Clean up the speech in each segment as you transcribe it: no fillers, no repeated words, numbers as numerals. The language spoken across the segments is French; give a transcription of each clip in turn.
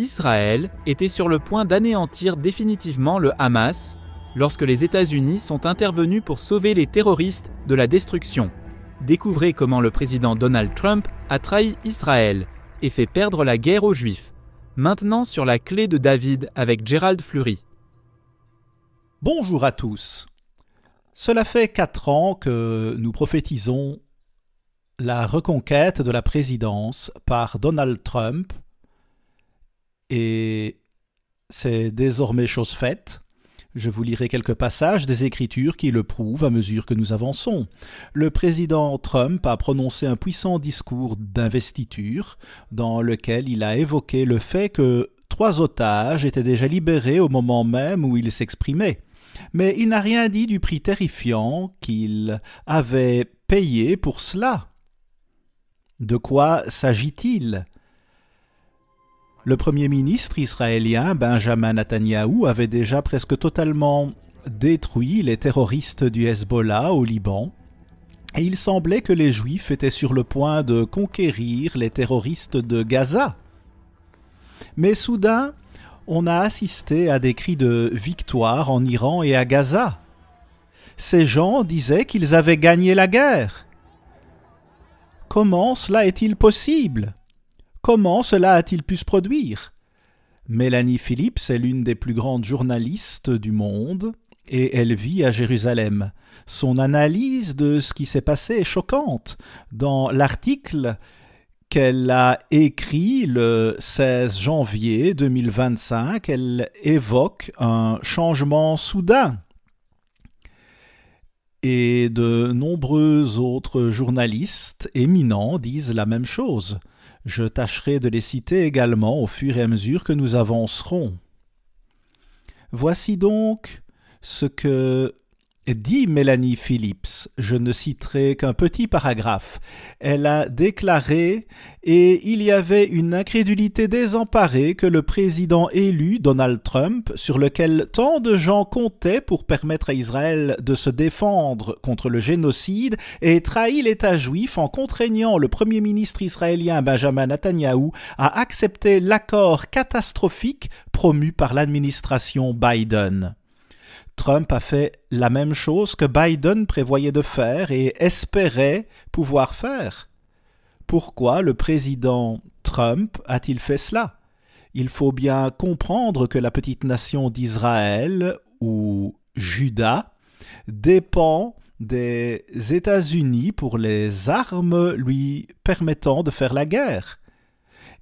Israël était sur le point d'anéantir définitivement le Hamas lorsque les États-Unis sont intervenus pour sauver les terroristes de la destruction. Découvrez comment le président Donald Trump a trahi Israël et fait perdre la guerre aux Juifs. Maintenant sur la clé de David avec Gérald Fleury. Bonjour à tous. Cela fait 4 ans que nous prophétisons la reconquête de la présidence par Donald Trump et c'est désormais chose faite. Je vous lirai quelques passages des Écritures qui le prouvent à mesure que nous avançons. Le président Trump a prononcé un puissant discours d'investiture dans lequel il a évoqué le fait que 3 otages étaient déjà libérés au moment même où il s'exprimait. Mais il n'a rien dit du prix terrifiant qu'il avait payé pour cela. De quoi s'agit-il ? Le premier ministre israélien, Benjamin Netanyahou, avait déjà presque totalement détruit les terroristes du Hezbollah au Liban, et il semblait que les Juifs étaient sur le point de conquérir les terroristes de Gaza. Mais soudain, on a assisté à des cris de victoire en Iran et à Gaza. Ces gens disaient qu'ils avaient gagné la guerre. Comment cela est-il possible ? Comment cela a-t-il pu se produire ? Melanie Phillips est l'une des plus grandes journalistes du monde et elle vit à Jérusalem. Son analyse de ce qui s'est passé est choquante. Dans l'article qu'elle a écrit le 16 janvier 2025, elle évoque un changement soudain. Et de nombreux autres journalistes éminents disent la même chose. Je tâcherai de les citer également au fur et à mesure que nous avancerons. Voici donc ce que dit Melanie Phillips. Je ne citerai qu'un petit paragraphe. Elle a déclaré « Et il y avait une incrédulité désemparée que le président élu, Donald Trump, sur lequel tant de gens comptaient pour permettre à Israël de se défendre contre le génocide, ait trahi l'État juif en contraignant le premier ministre israélien Benjamin Netanyahou à accepter l'accord catastrophique promu par l'administration Biden. » Trump a fait la même chose que Biden prévoyait de faire et espérait pouvoir faire. Pourquoi le président Trump a-t-il fait cela ? Il faut bien comprendre que la petite nation d'Israël, ou Juda, dépend des États-Unis pour les armes lui permettant de faire la guerre.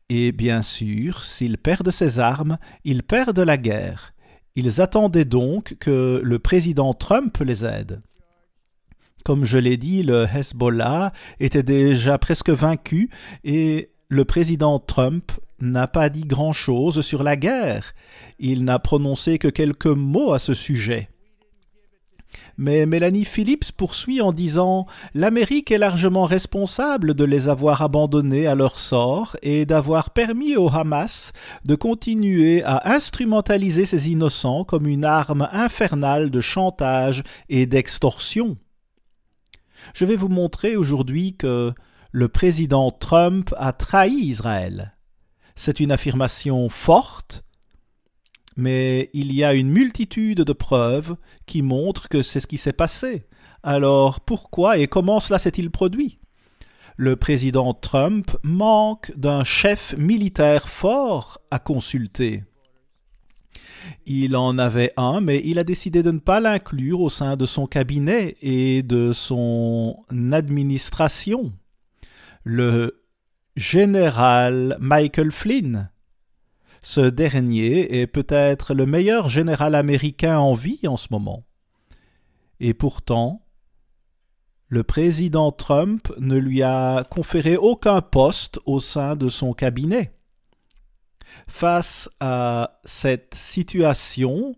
Et bien sûr, s'il perd ses armes, il perd la guerre. Ils attendaient donc que le président Trump les aide. Comme je l'ai dit, le Hezbollah était déjà presque vaincu et le président Trump n'a pas dit grand-chose sur la guerre. Il n'a prononcé que quelques mots à ce sujet. Mais Melanie Phillips poursuit en disant « L'Amérique est largement responsable de les avoir abandonnés à leur sort et d'avoir permis au Hamas de continuer à instrumentaliser ces innocents comme une arme infernale de chantage et d'extorsion. » Je vais vous montrer aujourd'hui que le président Trump a trahi Israël. C'est une affirmation forte, mais il y a une multitude de preuves qui montrent que c'est ce qui s'est passé. Alors pourquoi et comment cela s'est-il produit ? Le président Trump manque d'un chef militaire fort à consulter. Il en avait un, mais il a décidé de ne pas l'inclure au sein de son cabinet et de son administration. Le général Michael Flynn. Ce dernier est peut-être le meilleur général américain en vie en ce moment. Et pourtant, le président Trump ne lui a conféré aucun poste au sein de son cabinet. Face à cette situation,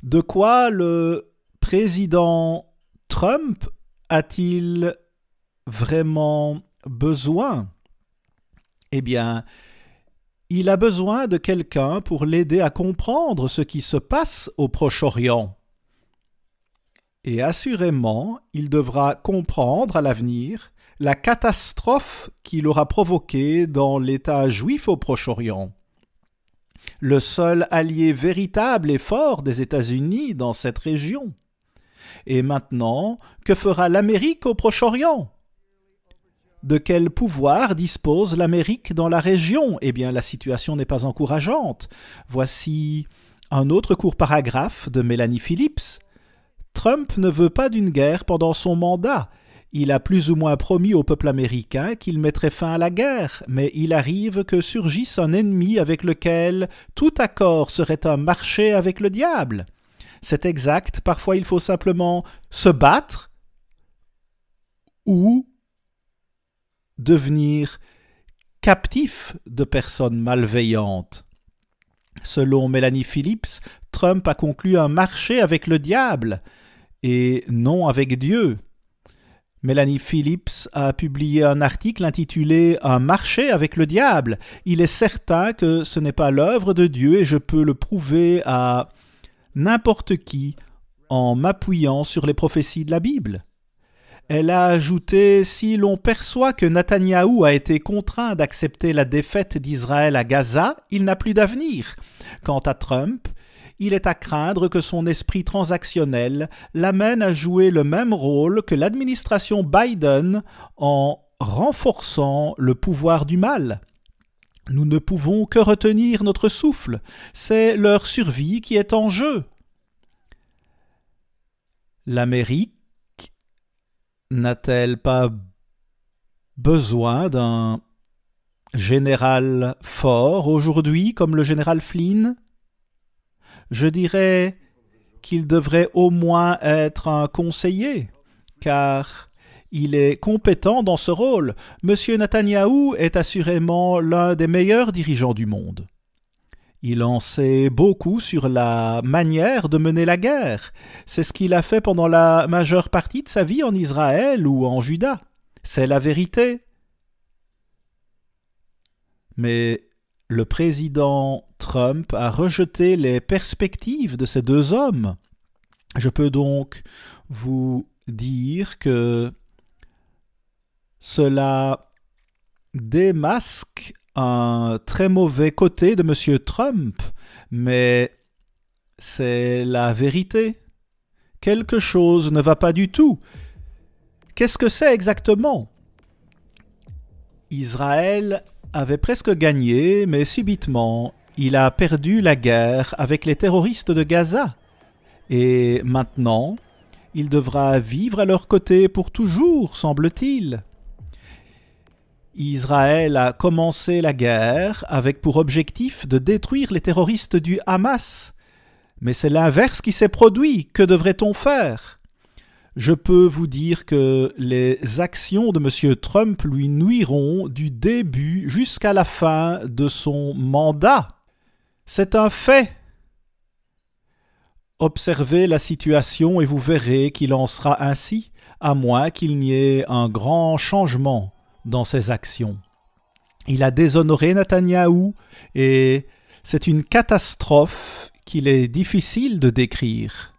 de quoi le président Trump a-t-il vraiment besoin ? Eh bien, il a besoin de quelqu'un pour l'aider à comprendre ce qui se passe au Proche-Orient. Et assurément, il devra comprendre à l'avenir la catastrophe qu'il aura provoquée dans l'État juif au Proche-Orient. le seul allié véritable et fort des États-Unis dans cette région. Et maintenant, que fera l'Amérique au Proche-Orient? De quel pouvoir dispose l'Amérique dans la région? Eh bien, la situation n'est pas encourageante. Voici un autre court paragraphe de Melanie Phillips. Trump ne veut pas d'une guerre pendant son mandat. Il a plus ou moins promis au peuple américain qu'il mettrait fin à la guerre, mais il arrive que surgisse un ennemi avec lequel tout accord serait un marché avec le diable. C'est exact, parfois il faut simplement se battre ou devenir captif de personnes malveillantes. Selon Melanie Phillips, Trump a conclu un marché avec le diable et non avec Dieu. Mélanie Phillips a publié un article intitulé « Un marché avec le diable ». Il est certain que ce n'est pas l'œuvre de Dieu et je peux le prouver à n'importe qui en m'appuyant sur les prophéties de la Bible. Elle a ajouté « Si l'on perçoit que Netanyahou a été contraint d'accepter la défaite d'Israël à Gaza, il n'a plus d'avenir. Quant à Trump, il est à craindre que son esprit transactionnel l'amène à jouer le même rôle que l'administration Biden en renforçant le pouvoir du mal. Nous ne pouvons que retenir notre souffle. C'est leur survie qui est en jeu. L'Amérique n'a-t-elle pas besoin d'un général fort aujourd'hui comme le général Flynn? Je dirais qu'il devrait au moins être un conseiller, car il est compétent dans ce rôle. Monsieur Netanyahou est assurément l'un des meilleurs dirigeants du monde. Il en sait beaucoup sur la manière de mener la guerre. C'est ce qu'il a fait pendant la majeure partie de sa vie en Israël ou en Juda. C'est la vérité. Mais le président Trump a rejeté les perspectives de ces deux hommes. Je peux donc vous dire que cela démasque un très mauvais côté de M. Trump, mais c'est la vérité. Quelque chose ne va pas du tout. Qu'est-ce que c'est exactement? Israël avait presque gagné, mais subitement, il a perdu la guerre avec les terroristes de Gaza. Et maintenant, il devra vivre à leur côté pour toujours, semble-t-il. Israël a commencé la guerre avec pour objectif de détruire les terroristes du Hamas. Mais c'est l'inverse qui s'est produit. Que devrait-on faire? Je peux vous dire que les actions de M. Trump lui nuiront du début jusqu'à la fin de son mandat. C'est un fait. Observez la situation et vous verrez qu'il en sera ainsi, à moins qu'il n'y ait un grand changement dans ses actions. Il a déshonoré Netanyahou et c'est une catastrophe qu'il est difficile de décrire.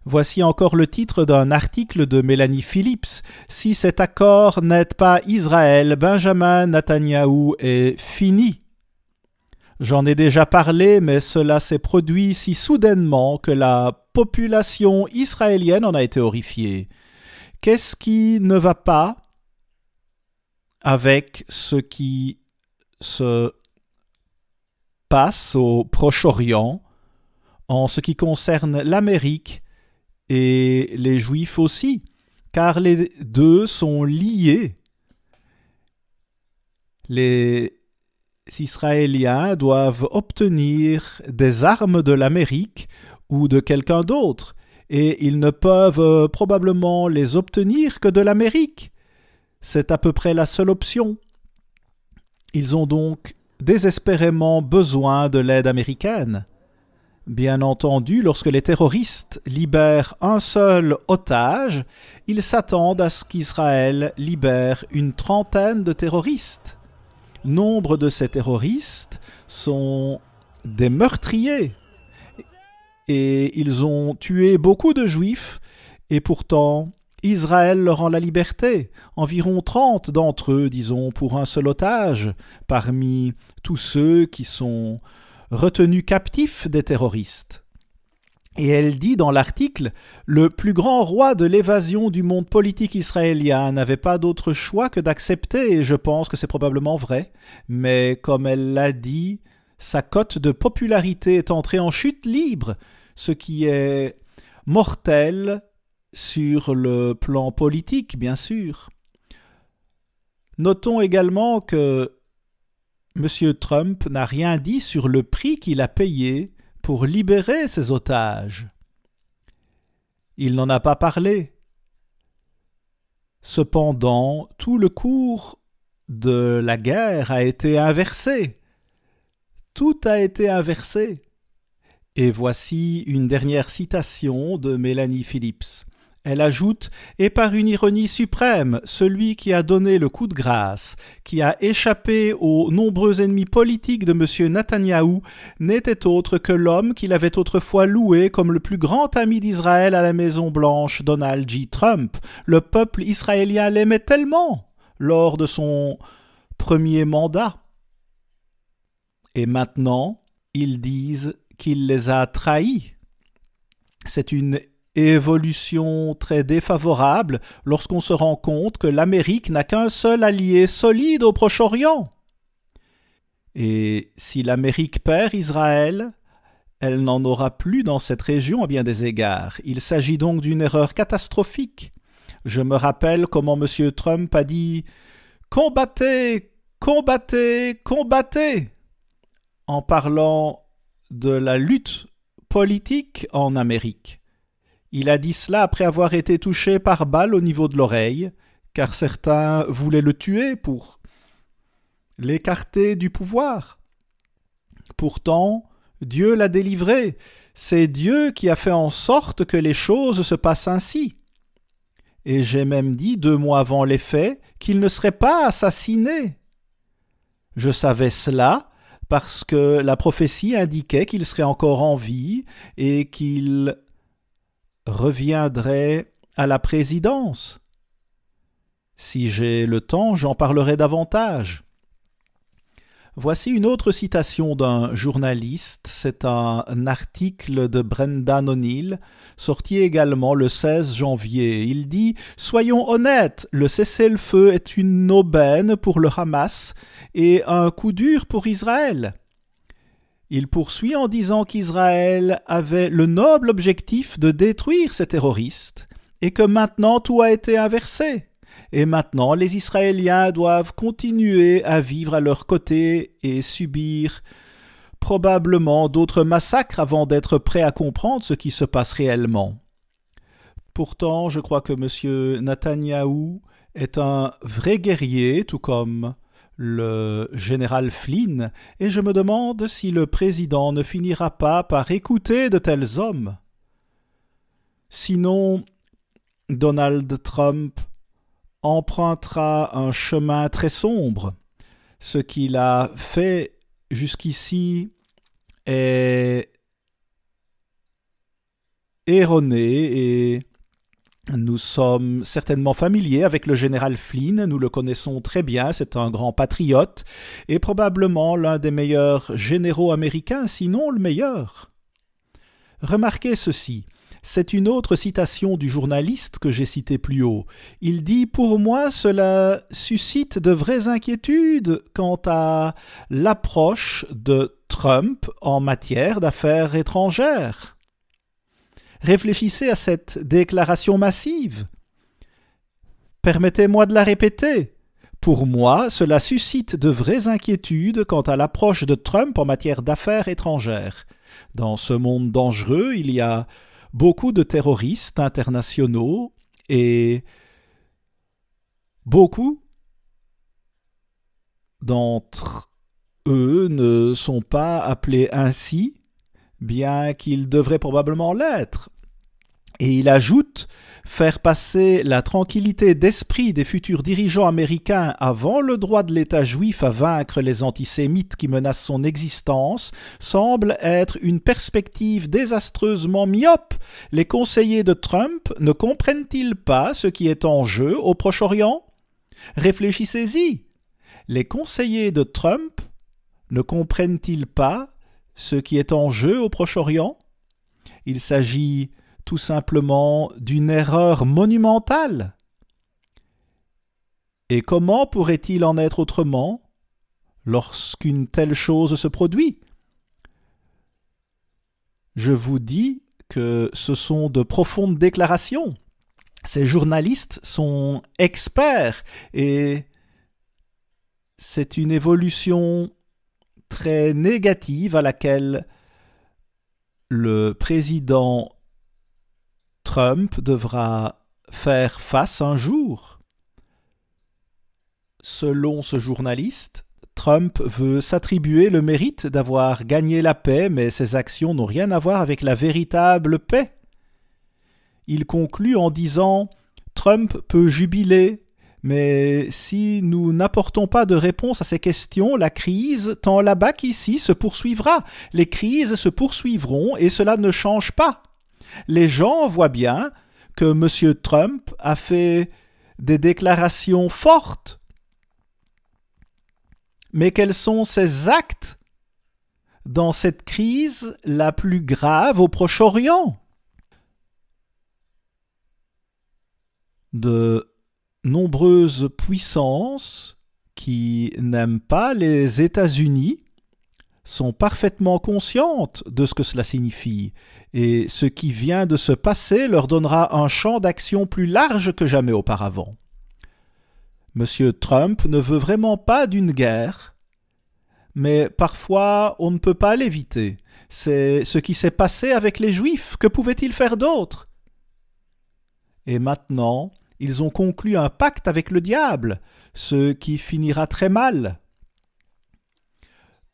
Voici encore le titre d'un article de Melanie Phillips. Si cet accord n'aide pas Israël, Benjamin Netanyahou est fini. J'en ai déjà parlé, mais cela s'est produit si soudainement que la population israélienne en a été horrifiée. Qu'est-ce qui ne va pas avec ce qui se passe au Proche-Orient en ce qui concerne l'Amérique et les Juifs aussi, car les deux sont liés. Les Israéliens doivent obtenir des armes de l'Amérique ou de quelqu'un d'autre, et ils ne peuvent probablement les obtenir que de l'Amérique. C'est à peu près la seule option. Ils ont donc désespérément besoin de l'aide américaine. Bien entendu, lorsque les terroristes libèrent un seul otage, ils s'attendent à ce qu'Israël libère une trentaine de terroristes. Nombre de ces terroristes sont des meurtriers et ils ont tué beaucoup de juifs et pourtant Israël leur rend la liberté, environ 30 d'entre eux, disons, pour un seul otage, parmi tous ceux qui sont retenus captifs des terroristes. Et elle dit dans l'article « Le plus grand roi de l'évasion du monde politique israélien n'avait pas d'autre choix que d'accepter, et je pense que c'est probablement vrai, mais comme elle l'a dit, sa cote de popularité est entrée en chute libre, ce qui est mortel sur le plan politique, bien sûr. » Notons également que M. Trump n'a rien dit sur le prix qu'il a payé pour libérer ses otages. Il n'en a pas parlé. Cependant, tout le cours de la guerre a été inversé. Tout a été inversé. Et voici une dernière citation de Mélanie Phillips. Elle ajoute « Et par une ironie suprême, celui qui a donné le coup de grâce, qui a échappé aux nombreux ennemis politiques de M. Netanyahou, n'était autre que l'homme qu'il avait autrefois loué comme le plus grand ami d'Israël à la Maison-Blanche, Donald J. Trump. Le peuple israélien l'aimait tellement lors de son premier mandat. Et maintenant, ils disent qu'il les a trahis. C'est une évolution très défavorable lorsqu'on se rend compte que l'Amérique n'a qu'un seul allié solide au Proche-Orient. Et si l'Amérique perd Israël, elle n'en aura plus dans cette région à bien des égards. Il s'agit donc d'une erreur catastrophique. Je me rappelle comment M. Trump a dit « Combattez, combattez, combattez » en parlant de la lutte politique en Amérique. Il a dit cela après avoir été touché par balle au niveau de l'oreille, car certains voulaient le tuer pour l'écarter du pouvoir. Pourtant, Dieu l'a délivré. C'est Dieu qui a fait en sorte que les choses se passent ainsi. Et j'ai même dit 2 mois avant les faits qu'il ne serait pas assassiné. Je savais cela parce que la prophétie indiquait qu'il serait encore en vie et qu'il reviendrait à la présidence. Si j'ai le temps, j'en parlerai davantage. Voici une autre citation d'un journaliste, c'est un article de Brendan O'Neill, sorti également le 16 janvier. Il dit « Soyons honnêtes, le cessez-le-feu est une aubaine pour le Hamas et un coup dur pour Israël. » Il poursuit en disant qu'Israël avait le noble objectif de détruire ces terroristes et que maintenant tout a été inversé. Et maintenant les Israéliens doivent continuer à vivre à leur côté et subir probablement d'autres massacres avant d'être prêts à comprendre ce qui se passe réellement. Pourtant, je crois que M. Netanyahou est un vrai guerrier, tout comme le général Flynn, et je me demande si le président ne finira pas par écouter de tels hommes. Sinon, Donald Trump empruntera un chemin très sombre. Ce qu'il a fait jusqu'ici est erroné et nous sommes certainement familiers avec le général Flynn, nous le connaissons très bien, c'est un grand patriote et probablement l'un des meilleurs généraux américains, sinon le meilleur. Remarquez ceci, c'est une autre citation du journaliste que j'ai cité plus haut. Il dit « Pour moi, cela suscite de vraies inquiétudes quant à l'approche de Trump en matière d'affaires étrangères. » Réfléchissez à cette déclaration massive. Permettez-moi de la répéter. Pour moi, cela suscite de vraies inquiétudes quant à l'approche de Trump en matière d'affaires étrangères. Dans ce monde dangereux, il y a beaucoup de terroristes internationaux et beaucoup d'entre eux ne sont pas appelés ainsi, bien qu'ils devraient probablement l'être. Et il ajoute « Faire passer la tranquillité d'esprit des futurs dirigeants américains avant le droit de l'État juif à vaincre les antisémites qui menacent son existence semble être une perspective désastreusement myope. Les conseillers de Trump ne comprennent-ils pas ce qui est en jeu au Proche-Orient ? Réfléchissez-y. Les conseillers de Trump ne comprennent-ils pas ce qui est en jeu au Proche-Orient ? Il s'agit tout simplement d'une erreur monumentale. Et comment pourrait-il en être autrement lorsqu'une telle chose se produit ? Je vous dis que ce sont de profondes déclarations. Ces journalistes sont experts et c'est une évolution très négative à laquelle le président Trump devra faire face un jour. Selon ce journaliste, Trump veut s'attribuer le mérite d'avoir gagné la paix, mais ses actions n'ont rien à voir avec la véritable paix. Il conclut en disant « Trump peut jubiler, mais si nous n'apportons pas de réponse à ces questions, la crise, tant là-bas qu'ici, se poursuivra. Les crises se poursuivront et cela ne change pas. » Les gens voient bien que M. Trump a fait des déclarations fortes. Mais quels sont ses actes dans cette crise la plus grave au Proche-Orient ? De nombreuses puissances qui n'aiment pas les États-Unis sont parfaitement conscientes de ce que cela signifie, et ce qui vient de se passer leur donnera un champ d'action plus large que jamais auparavant. M. Trump ne veut vraiment pas d'une guerre, mais parfois on ne peut pas l'éviter. C'est ce qui s'est passé avec les Juifs. Que pouvait-il faire d'autre ? Et maintenant, ils ont conclu un pacte avec le diable, ce qui finira très mal.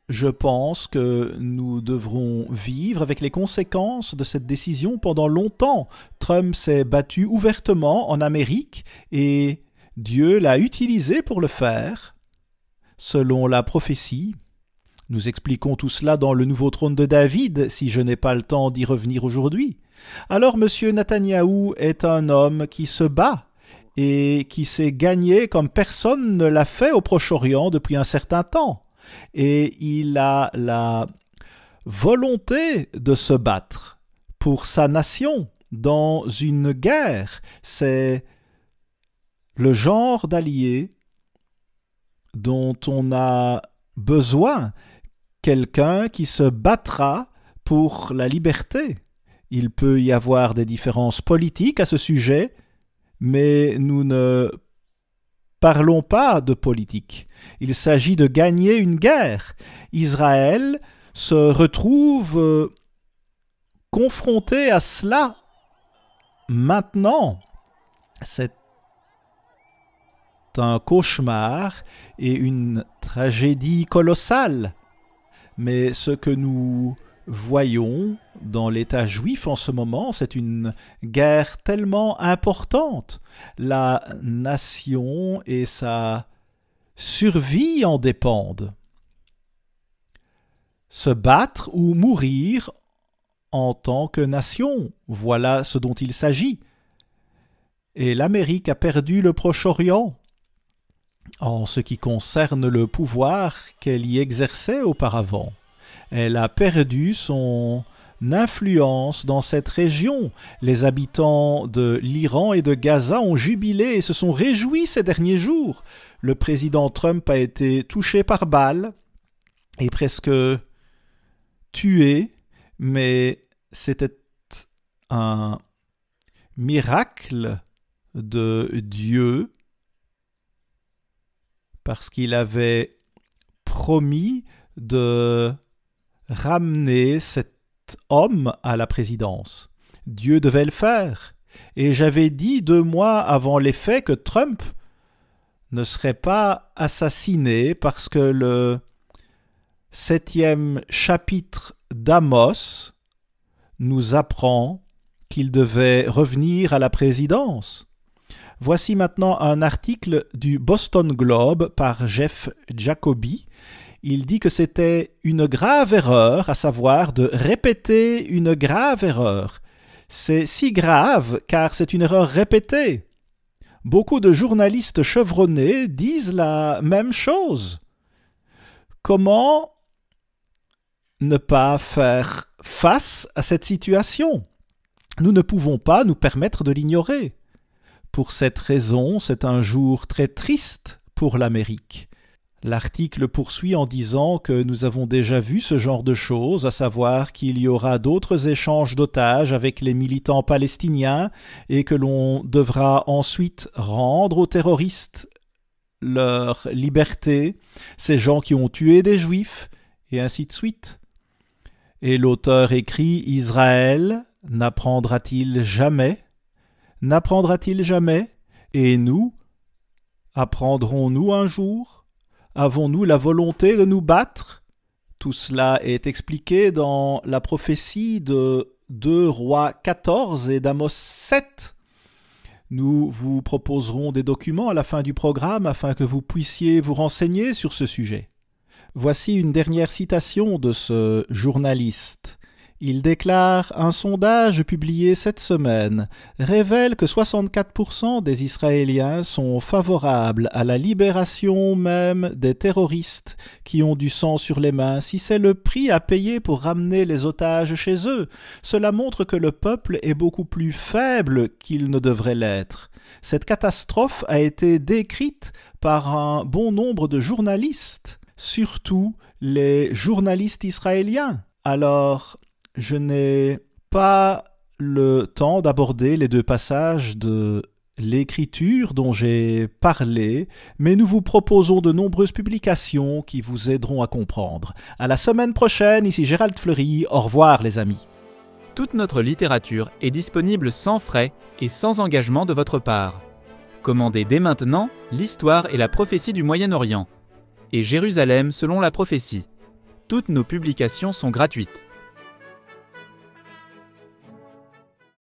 Je pense que nous devrons vivre avec les conséquences de cette décision pendant longtemps. Trump s'est battu ouvertement en Amérique et Dieu l'a utilisé pour le faire. Selon la prophétie, nous expliquons tout cela dans le nouveau trône de David, si je n'ai pas le temps d'y revenir aujourd'hui. Alors M. Netanyahou est un homme qui se bat et qui s'est gagné comme personne ne l'a fait au Proche-Orient depuis un certain temps. Et il a la volonté de se battre pour sa nation dans une guerre. C'est le genre d'allié dont on a besoin, quelqu'un qui se battra pour la liberté. Il peut y avoir des différences politiques à ce sujet, mais nous ne parlons pas de politique. Il s'agit de gagner une guerre. Israël se retrouve confronté à cela maintenant. C'est un cauchemar et une tragédie colossale. Mais ce que nous voyons dans l'État juif en ce moment, c'est une guerre tellement importante. La nation et sa survie en dépendent. Se battre ou mourir en tant que nation, voilà ce dont il s'agit. Et l'Amérique a perdu le Proche-Orient en ce qui concerne le pouvoir qu'elle y exerçait auparavant. Elle a perdu son influence dans cette région. Les habitants de l'Iran et de Gaza ont jubilé et se sont réjouis ces derniers jours. Le président Trump a été touché par balle et presque tué, mais c'était un miracle de Dieu parce qu'il avait promis de ramener cet homme à la présidence. Dieu devait le faire. Et j'avais dit 2 mois avant les faits que Trump ne serait pas assassiné parce que le 7e chapitre d'Amos nous apprend qu'il devait revenir à la présidence. Voici maintenant un article du Boston Globe par Jeff Jacoby. Il dit que c'était une grave erreur, à savoir de répéter une grave erreur. C'est si grave car c'est une erreur répétée. Beaucoup de journalistes chevronnés disent la même chose. Comment ne pas faire face à cette situation? Nous ne pouvons pas nous permettre de l'ignorer. Pour cette raison, c'est un jour très triste pour l'Amérique. L'article poursuit en disant que nous avons déjà vu ce genre de choses, à savoir qu'il y aura d'autres échanges d'otages avec les militants palestiniens et que l'on devra ensuite rendre aux terroristes leur liberté, ces gens qui ont tué des Juifs, et ainsi de suite. Et l'auteur écrit « Israël n'apprendra-t-il jamais ? N'apprendra-t-il jamais ? Et nous, apprendrons-nous un jour ? Avons-nous la volonté de nous battre ? » Tout cela est expliqué dans la prophétie de 2 Rois 14 et d'Amos 7. Nous vous proposerons des documents à la fin du programme afin que vous puissiez vous renseigner sur ce sujet. Voici une dernière citation de ce journaliste. Il déclare « Un sondage publié cette semaine révèle que 64% des Israéliens sont favorables à la libération même des terroristes qui ont du sang sur les mains si c'est le prix à payer pour ramener les otages chez eux. Cela montre que le peuple est beaucoup plus faible qu'il ne devrait l'être. Cette catastrophe a été décrite par un bon nombre de journalistes, surtout les journalistes israéliens. Alors, je n'ai pas le temps d'aborder les 2 passages de l'Écriture dont j'ai parlé, mais nous vous proposons de nombreuses publications qui vous aideront à comprendre. À la semaine prochaine, ici Gérald Fleury, au revoir les amis. Toute notre littérature est disponible sans frais et sans engagement de votre part. Commandez dès maintenant l'histoire et la prophétie du Moyen-Orient et Jérusalem selon la prophétie. Toutes nos publications sont gratuites.